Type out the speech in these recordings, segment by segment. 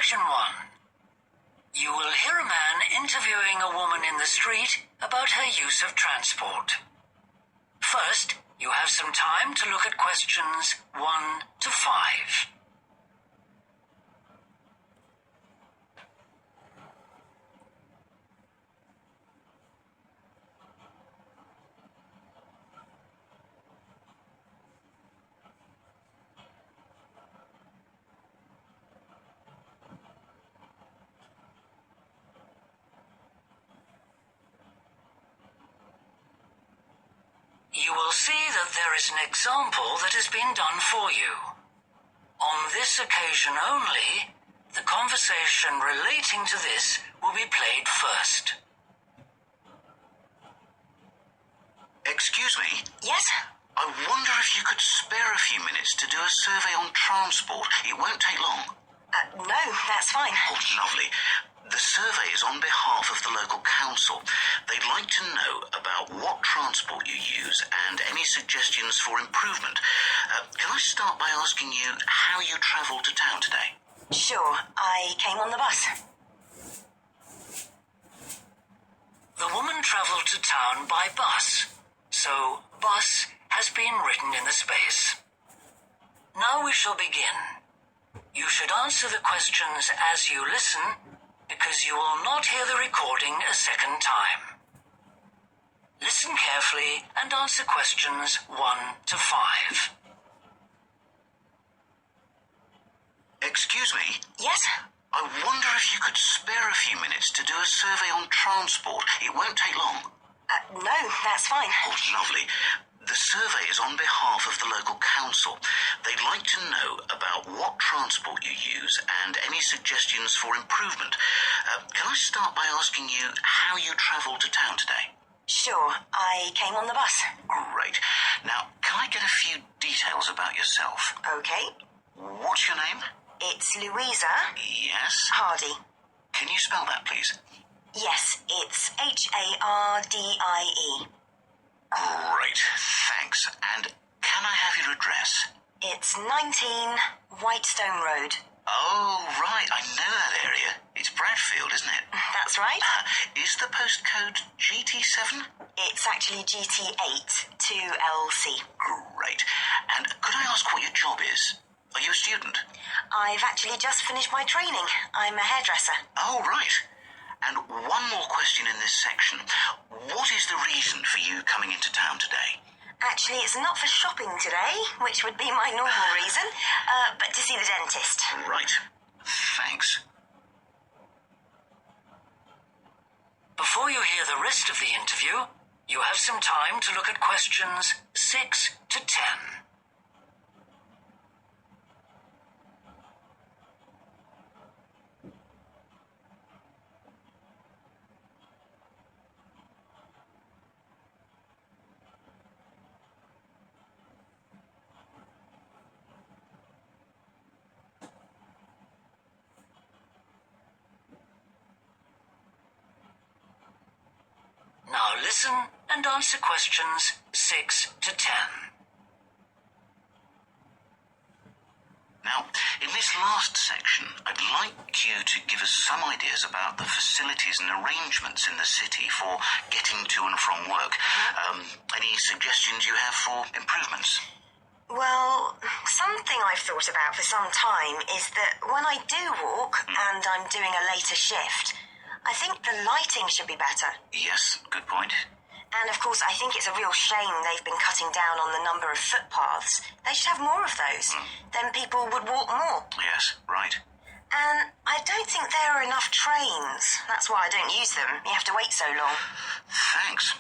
Section 1. You will hear a man interviewing a woman in the street about her use of transport. First, you have some time to look at questions 1 to 5. You will see that there is an example that has been done for you. On this occasion only, the conversation relating to this will be played first. Excuse me? Yes? I wonder if you could spare a few minutes to do a survey on transport. It won't take long. No, that's fine. Oh, lovely. The survey is on behalf of the local council. They'd like to know about what transport you use and any suggestions for improvement. Can I start by asking you how you travelled to town today? Sure, I came on the bus. The woman travelled to town by bus, so bus has been written in the space. Now we shall begin. You should answer the questions as you listen, because you will not hear the recording a second time. Listen carefully and answer questions 1 to 5. Excuse me? Yes? I wonder if you could spare a few minutes to do a survey on transport. It won't take long. No, that's fine. Oh, lovely. The survey is on behalf of the local council. They'd like to know about what transport you use and any suggestions for improvement. Can I start by asking you how you travelled to town today? Sure, I came on the bus. Great. Now, can I get a few details about yourself? Okay. What's your name? It's Louisa Yes. Hardy. Can you spell that, please? Yes, it's Hardie. Great, thanks. And can I have your address? It's 19 Whitestone Road. Oh, right, I know that area. It's Bradfield, isn't it? That's right. Is the postcode GT7? It's actually GT8 2LC. Great. And could I ask what your job is? Are you a student? I've actually just finished my training. I'm a hairdresser. Oh, right. And one more question in this section. What is the reason for you coming into town today? Actually, it's not for shopping today, which would be my normal reason, but to see the dentist. Right. Thanks. Before you hear the rest of the interview, you have some time to look at questions 6 to 10. Now listen and answer questions 6 to 10. Now, in this last section, I'd like you to give us some ideas about the facilities and arrangements in the city for getting to and from work. Any suggestions you have for improvements? Well, something I've thought about for some time is that when I do walk and I'm doing a later shift, I think the lighting should be better. Yes, good point. And of course, I think it's a real shame they've been cutting down on the number of footpaths. They should have more of those. Then people would walk more. Yes, right. And I don't think there are enough trains. That's why I don't use them. You have to wait so long. Thanks.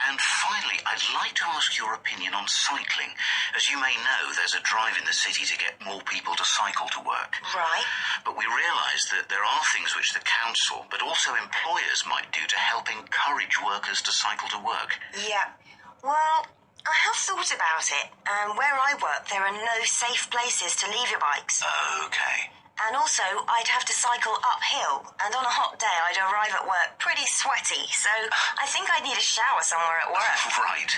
And finally, I'd like to ask your opinion on cycling. As you may know, there's a drive in the city to get more people to cycle to work. Right. But we realise that there are things which the council, but also employers, might do to help encourage workers to cycle to work. Yeah. Well, I have thought about it. And where I work, there are no safe places to leave your bikes. Okay. And also, I'd have to cycle uphill, and on a hot day, I'd arrive at work pretty sweaty, so I think I'd need a shower somewhere at work. Right.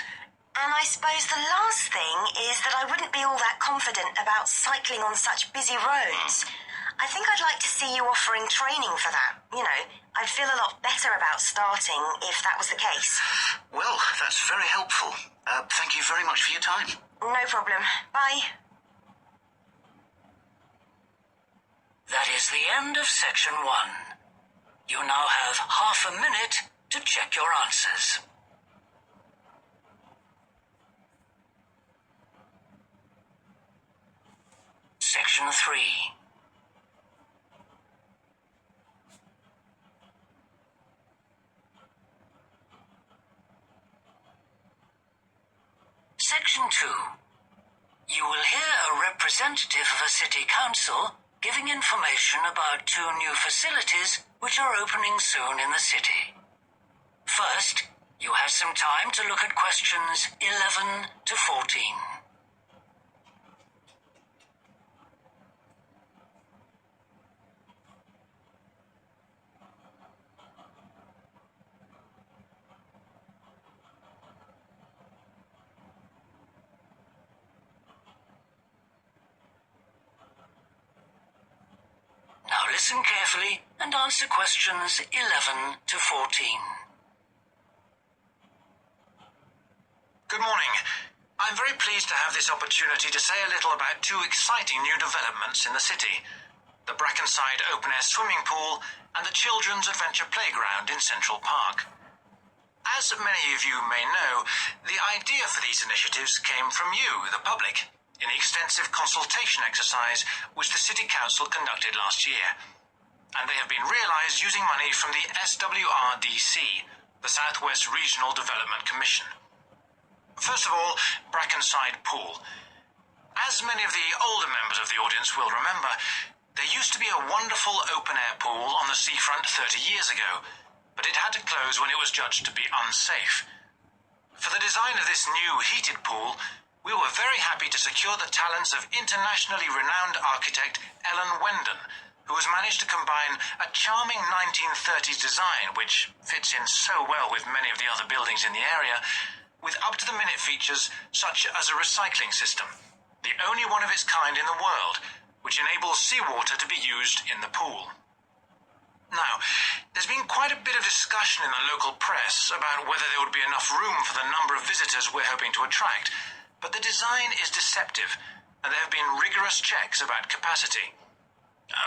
And I suppose the last thing is that I wouldn't be all that confident about cycling on such busy roads. I think I'd like to see you offering training for that. You know, I'd feel a lot better about starting if that was the case. Well, that's very helpful. Thank you very much for your time. No problem. Bye. That is the end of section 1. You now have half a minute to check your answers. Section 3. Section 2. You will hear a representative of a city council giving information about 2 new facilities which are opening soon in the city. First, you have some time to look at questions 11 to 14. Now listen carefully and answer questions 11 to 14. Good morning. I'm very pleased to have this opportunity to say a little about 2 exciting new developments in the city: the Brackenside open-air swimming pool and the Children's Adventure Playground in Central Park. As many of you may know, the idea for these initiatives came from you, the public, in the extensive consultation exercise which the City Council conducted last year. And they have been realised using money from the SWRDC, the Southwest Regional Development Commission. First of all, Brackenside Pool. As many of the older members of the audience will remember, there used to be a wonderful open-air pool on the seafront 30 years ago, but it had to close when it was judged to be unsafe. For the design of this new heated pool, we were very happy to secure the talents of internationally renowned architect Ellen Wendon, who has managed to combine a charming 1930s design, which fits in so well with many of the other buildings in the area, with up-to-the-minute features such as a recycling system, the only one of its kind in the world, which enables seawater to be used in the pool. Now, there's been quite a bit of discussion in the local press about whether there would be enough room for the number of visitors we're hoping to attract, but the design is deceptive, and there have been rigorous checks about capacity.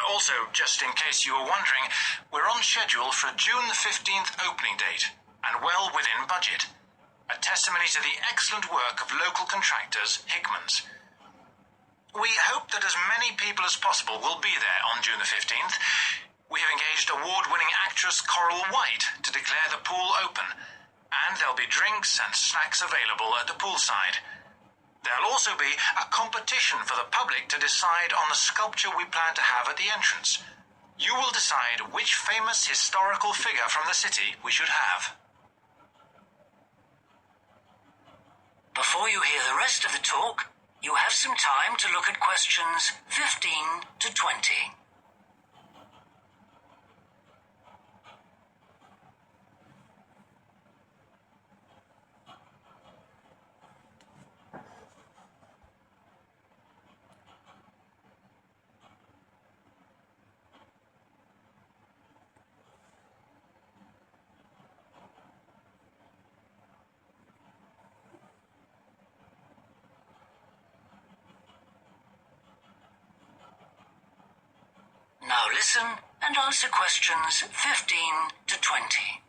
Also, just in case you were wondering, we're on schedule for a June the 15th opening date, and well within budget. A testimony to the excellent work of local contractors, Hickman's. We hope that as many people as possible will be there on June the 15th. We have engaged award-winning actress Coral White to declare the pool open, and there'll be drinks and snacks available at the poolside. There'll also be a competition for the public to decide on the sculpture we plan to have at the entrance. You will decide which famous historical figure from the city we should have. Before you hear the rest of the talk, you have some time to look at questions 15 to 20. Now listen and answer questions 15 to 20.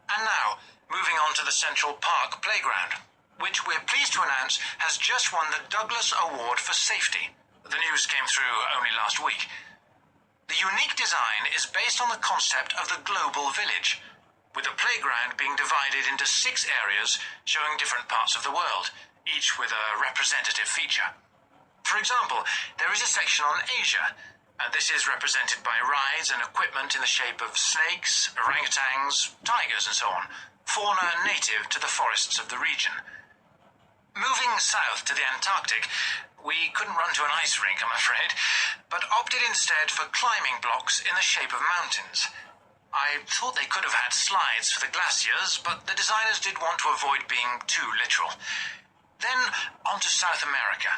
And now, moving on to the Central Park Playground, which we're pleased to announce has just won the Douglas Award for Safety. The news came through only last week. The unique design is based on the concept of the global village, with the playground being divided into 6 areas showing different parts of the world, each with a representative feature. For example, there is a section on Asia, and this is represented by rides and equipment in the shape of snakes, orangutans, tigers and so on, fauna native to the forests of the region. Moving south to the Antarctic, we couldn't run to an ice rink, I'm afraid, but opted instead for climbing blocks in the shape of mountains. I thought they could have had slides for the glaciers, but the designers did want to avoid being too literal. Then on to South America.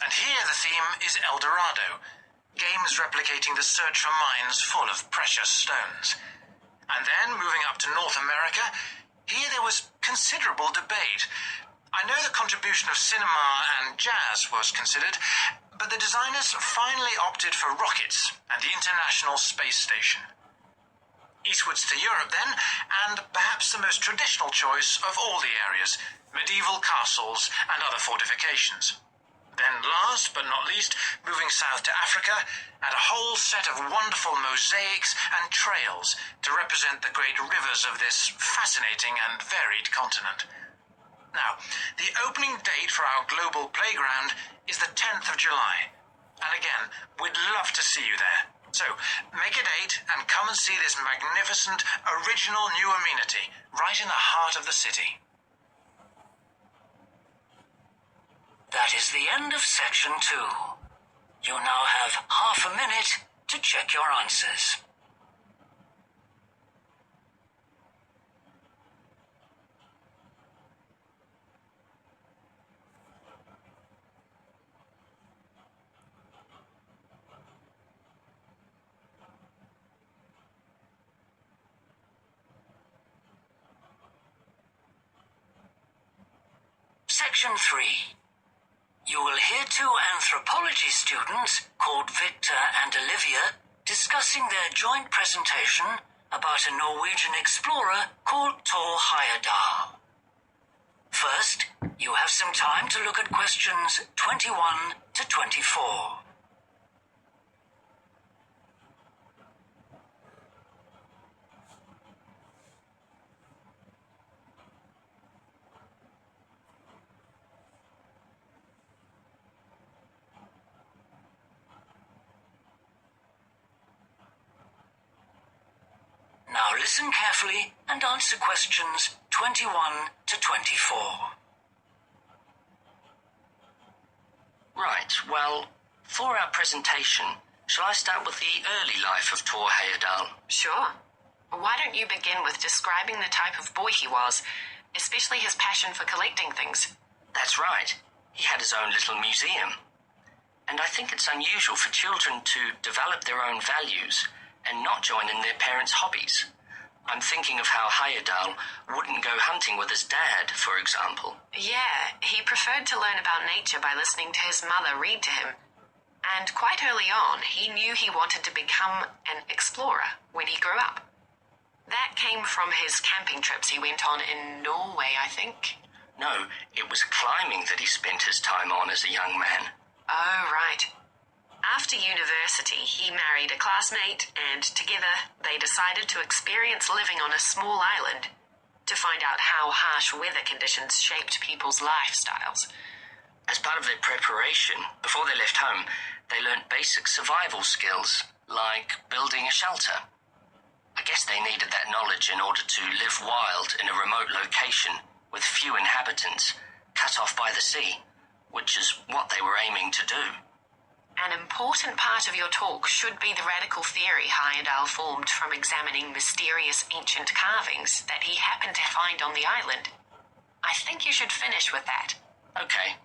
And here the theme is El Dorado, games replicating the search for mines full of precious stones. And then, moving up to North America, here there was considerable debate. I know the contribution of cinema and jazz was considered, but the designers finally opted for rockets and the International Space Station. Eastwards to Europe then, and perhaps the most traditional choice of all the areas, medieval castles and other fortifications. Then last but not least, moving south to Africa, and a whole set of wonderful mosaics and trails to represent the great rivers of this fascinating and varied continent. Now, the opening date for our global playground is the 10th of July. And again, we'd love to see you there. So, make a date and come and see this magnificent, original new amenity right in the heart of the city. That is the end of section 2. You now have half a minute to check your answers. Section 3. You will hear two anthropology students called Victor and Olivia discussing their joint presentation about a Norwegian explorer called Thor Heyerdahl. First, you have some time to look at questions 21 to 24. Now listen carefully and answer questions 21 to 24. Right, well, for our presentation, shall I start with the early life of Thor Heyerdahl? Sure. Why don't you begin with describing the type of boy he was, especially his passion for collecting things? That's right. He had his own little museum. And I think it's unusual for children to develop their own values and not join in their parents' hobbies. I'm thinking of how Heyerdahl wouldn't go hunting with his dad, for example. Yeah, he preferred to learn about nature by listening to his mother read to him. And quite early on, he knew he wanted to become an explorer when he grew up. That came from his camping trips he went on in Norway, I think. No, it was climbing that he spent his time on as a young man. Oh, right. After university, he married a classmate, and together they decided to experience living on a small island to find out how harsh weather conditions shaped people's lifestyles. As part of their preparation, before they left home, they learnt basic survival skills, like building a shelter. I guess they needed that knowledge in order to live wild in a remote location with few inhabitants, cut off by the sea, which is what they were aiming to do. An important part of your talk should be the radical theory Heyerdahl formed from examining mysterious ancient carvings that he happened to find on the island. I think you should finish with that. Okay.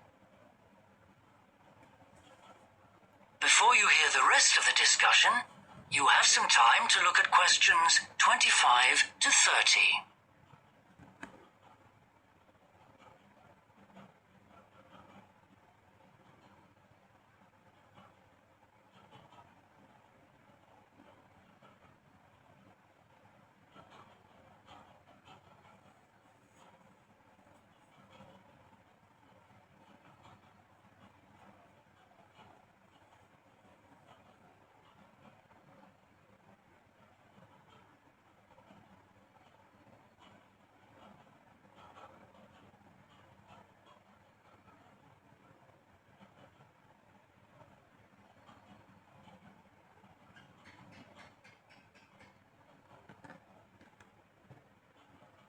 Before you hear the rest of the discussion, you have some time to look at questions 25 to 30.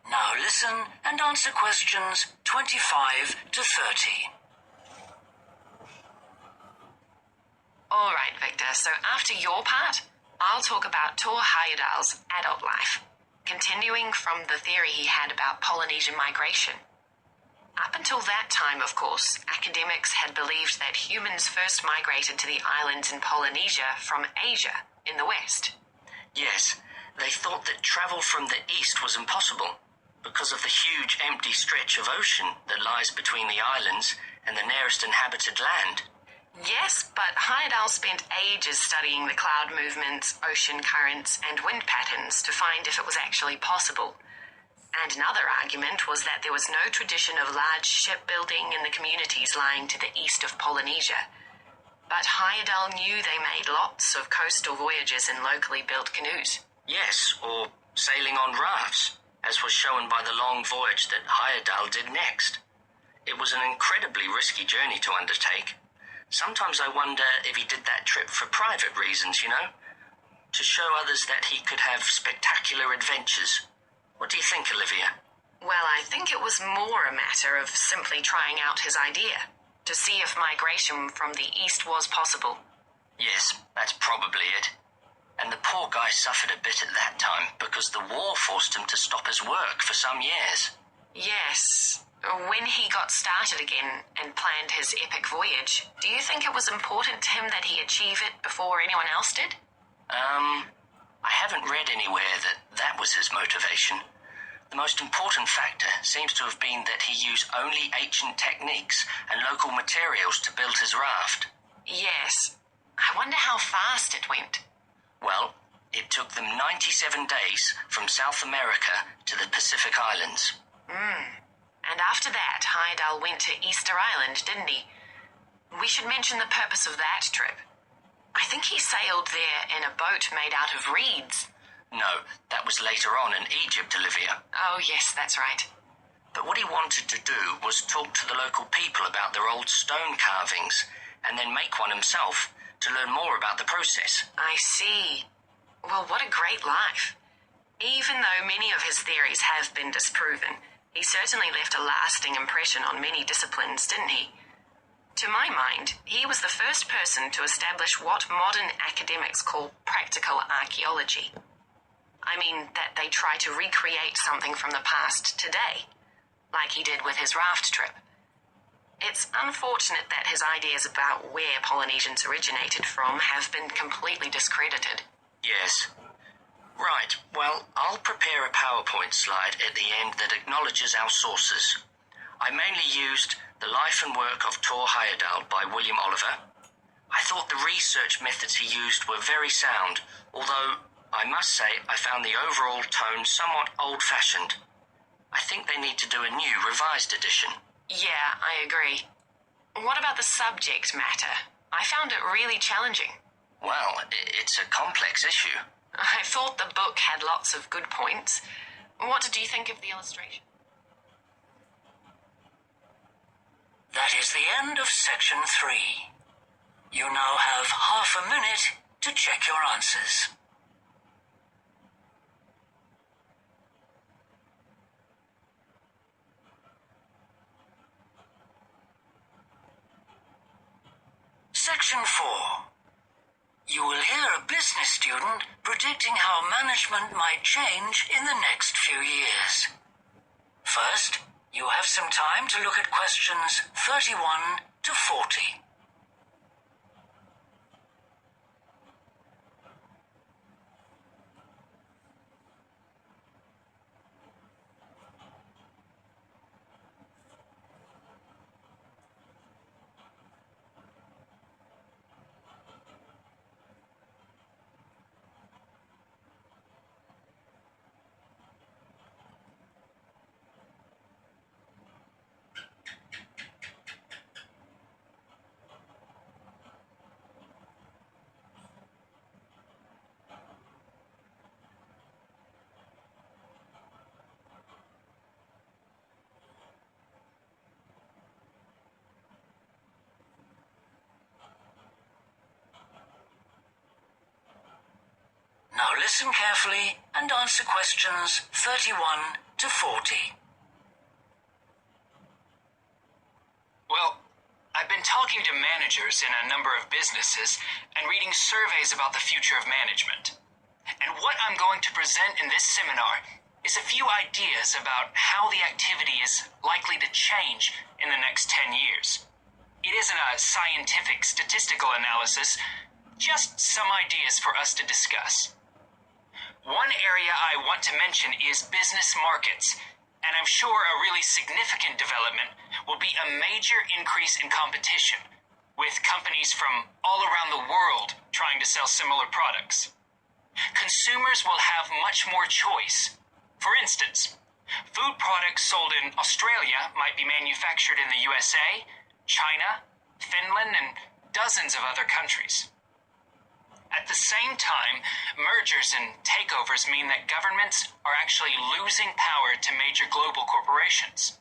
Now listen and answer questions 25 to 30. All right, Victor, so after your part, I'll talk about Thor Heyerdahl's adult life, continuing from the theory he had about Polynesian migration. Up until that time, of course, academics had believed that humans first migrated to the islands in Polynesia from Asia in the west. Yes, they thought that travel from the east was impossible because of the huge empty stretch of ocean that lies between the islands and the nearest inhabited land. Yes, but Heyerdahl spent ages studying the cloud movements, ocean currents, and wind patterns to find if it was actually possible. And another argument was that there was no tradition of large shipbuilding in the communities lying to the east of Polynesia. But Heyerdahl knew they made lots of coastal voyages in locally built canoes. Yes, or sailing on rafts, as was shown by the long voyage that Heyerdahl did next. It was an incredibly risky journey to undertake. Sometimes I wonder if he did that trip for private reasons, to show others that he could have spectacular adventures. What do you think, Olivia? Well, I think it was more a matter of simply trying out his idea, to see if migration from the east was possible. Yes, that's probably it. And the poor guy suffered a bit at that time because the war forced him to stop his work for some years. Yes. When he got started again and planned his epic voyage, do you think it was important to him that he achieve it before anyone else did? I haven't read anywhere that was his motivation. The most important factor seems to have been that he used only ancient techniques and local materials to build his raft. Yes. I wonder how fast it went. Well, it took them 97 days from South America to the Pacific Islands. And after that, Heyerdahl went to Easter Island, didn't he? We should mention the purpose of that trip. I think he sailed there in a boat made out of reeds. No, that was later on in Egypt, Olivia. Oh, yes, that's right. But what he wanted to do was talk to the local people about their old stone carvings and then make one himself to learn more about the process. I see. Well, what a great life. Even though many of his theories have been disproven, he certainly left a lasting impression on many disciplines, didn't he? To my mind, he was the first person to establish what modern academics call practical archaeology. I mean, that they try to recreate something from the past today, like he did with his raft trip. It's unfortunate that his ideas about where Polynesians originated from have been completely discredited. Yes. Right, well, I'll prepare a PowerPoint slide at the end that acknowledges our sources. I mainly used The Life and Work of Tor Heyerdahl by William Oliver. I thought the research methods he used were very sound, although I must say I found the overall tone somewhat old-fashioned. I think they need to do a new revised edition. Yeah, I agree. What about the subject matter? I found it really challenging. Well, it's a complex issue. I thought the book had lots of good points. What did you think of the illustration? That is the end of section 3. You now have half a minute to check your answers. Section 4. You will hear a business student predicting how management might change in the next few years. First, you have some time to look at questions 31 to 40. Now listen carefully and answer questions 31 to 40. Well, I've been talking to managers in a number of businesses and reading surveys about the future of management. And what I'm going to present in this seminar is a few ideas about how the activity is likely to change in the next 10 years. It isn't a scientific statistical analysis, just some ideas for us to discuss. One area I want to mention is business markets, and I'm sure a really significant development will be a major increase in competition, with companies from all around the world trying to sell similar products. Consumers will have much more choice. For instance, food products sold in Australia might be manufactured in the USA, China, Finland, and dozens of other countries. At the same time, mergers and takeovers mean that governments are actually losing power to major global corporations.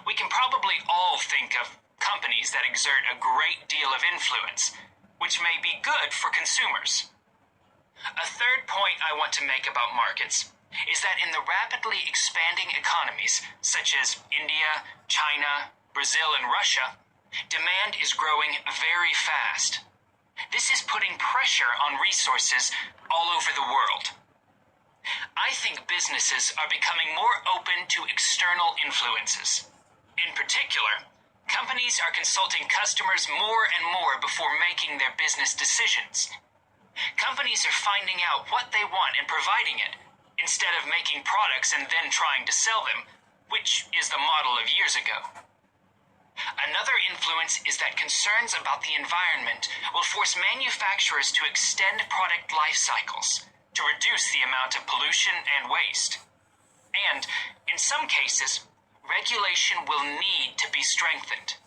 We can probably all think of companies that exert a great deal of influence, which may be good for consumers. A third point I want to make about markets is that in the rapidly expanding economies, such as India, China, Brazil, and Russia, demand is growing very fast. This is putting pressure on resources all over the world. I think businesses are becoming more open to external influences. In particular, companies are consulting customers more and more before making their business decisions. Companies are finding out what they want and providing it, instead of making products and then trying to sell them, which is the model of years ago. Another influence is that concerns about the environment will force manufacturers to extend product life cycles to reduce the amount of pollution and waste. And, in some cases, regulation will need to be strengthened.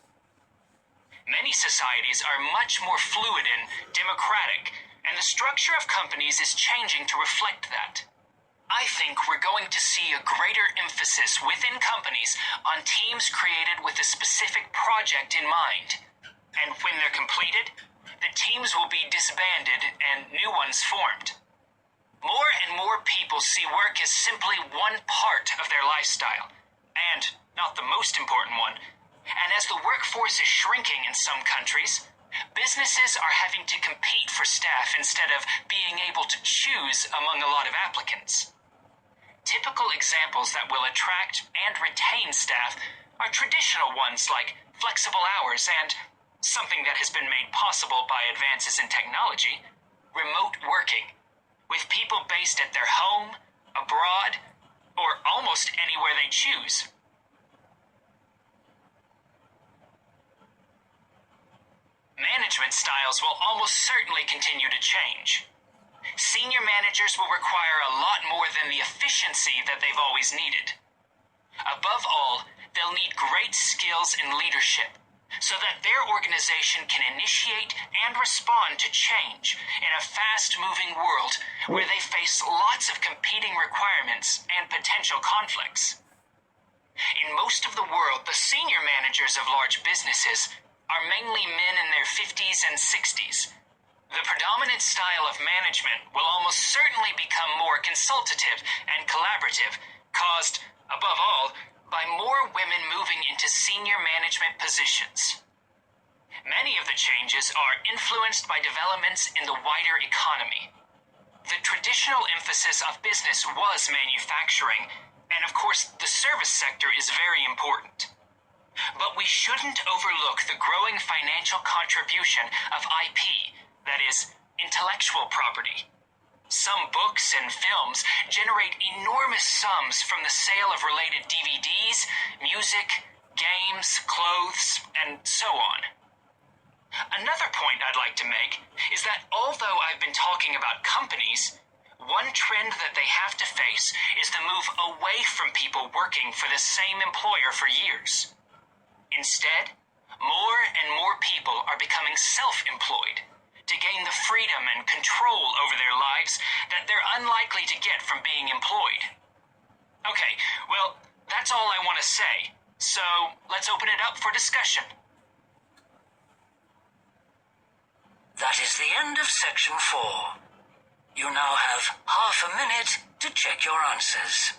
Many societies are much more fluid and democratic, and the structure of companies is changing to reflect that. I think we're going to see a greater emphasis within companies on teams created with a specific project in mind. And when they're completed, the teams will be disbanded and new ones formed. More and more people see work as simply one part of their lifestyle, and not the most important one. And as the workforce is shrinking in some countries, businesses are having to compete for staff instead of being able to choose among a lot of applicants. Typical examples that will attract and retain staff are traditional ones like flexible hours and, something that has been made possible by advances in technology, remote working, with people based at their home, abroad, or almost anywhere they choose. Management styles will almost certainly continue to change. Senior managers will require a lot more than the efficiency that they've always needed. Above all, they'll need great skills in leadership so that their organization can initiate and respond to change in a fast-moving world where they face lots of competing requirements and potential conflicts. In most of the world, the senior managers of large businesses are mainly men in their 50s and 60s. The predominant style of management will almost certainly become more consultative and collaborative, caused, above all, by more women moving into senior management positions. Many of the changes are influenced by developments in the wider economy. The traditional emphasis of business was manufacturing, and of course the service sector is very important. But we shouldn't overlook the growing financial contribution of IP, that is, intellectual property. Some books and films generate enormous sums from the sale of related DVDs, music, games, clothes, and so on. Another point I'd like to make is that although I've been talking about companies, one trend that they have to face is the move away from people working for the same employer for years. Instead, more and more people are becoming self-employed to gain the freedom and control over their lives that they're unlikely to get from being employed. Okay, well, that's all I want to say, so let's open it up for discussion. That is the end of section 4. You now have half a minute to check your answers.